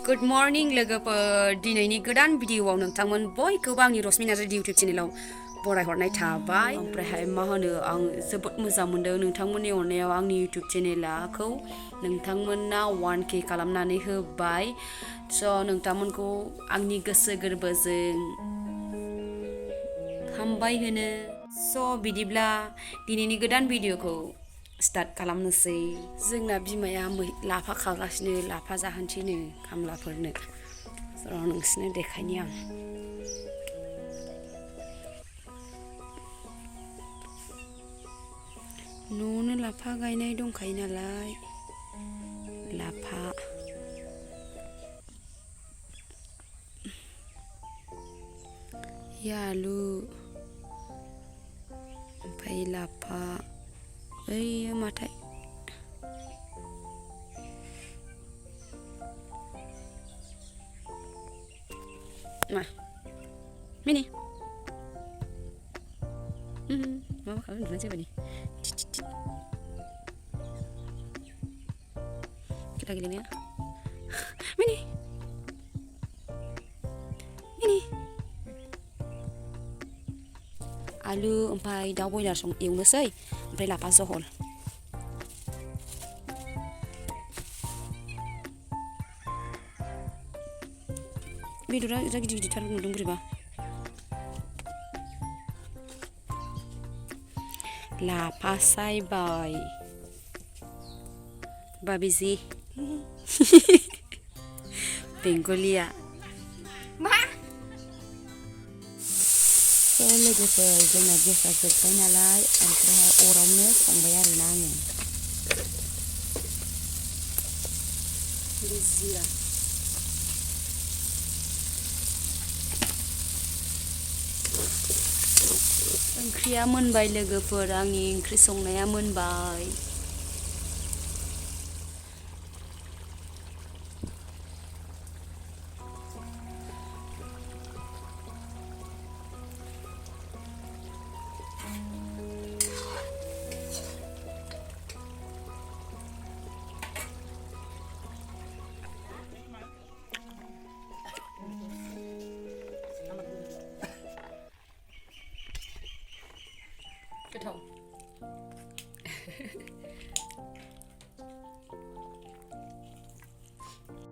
Good morning लोगोफोर दिनैनि गोदान भिडिअआव नोंथांमोन बयखौबो आंनि रश्मि नार्जारी इउटिउब चेनेलाव बरायहरनाय थाबाय ओमफ्रायहाय मा होनो आं जोबोद मोजां मोनदों नोंथांमोननि अननायाव आंनि इउटिउब चेनेलखौ नोंथांमोना 1K खालामनानै होबाय स' नोंथांमोनखौ आंनि गोसो गोरबोजों हामबाय होनो स' बिदिब्ला दिनैनि गोदान भिडिअखौ स्टार्ट खालामनोसै जोंना बिमाया लाफा खागासिनो लाफा जाहोनसैनो खामलाफोरनो र' नोंसिनो देखायनि आं न'आवनो लाफा गायनाय दंखायो नालाय लाफा आलु ओमफ्राय लाफा ओइयो माथाय मा मिनि माबा खालामनो जेबो खेला गेलेनाया मिनि आलु ओमफ्राय दाउ बयलार एवनोसै ओमफ्राय लाफा जहल बेदरा जा गिदिर गिदिरथार नुदों बोरैबा लाफा सायबाय बाबिजि बेंगलिया लोगोफोर जोंना गेसा जोब्बाय नालाय ओमफ्राय अरावनो संबाय आरोना आङो जिरा ओंख्रिया मोनबाय लोगोफोर आंनि ओंख्रि संनाया मोनबाय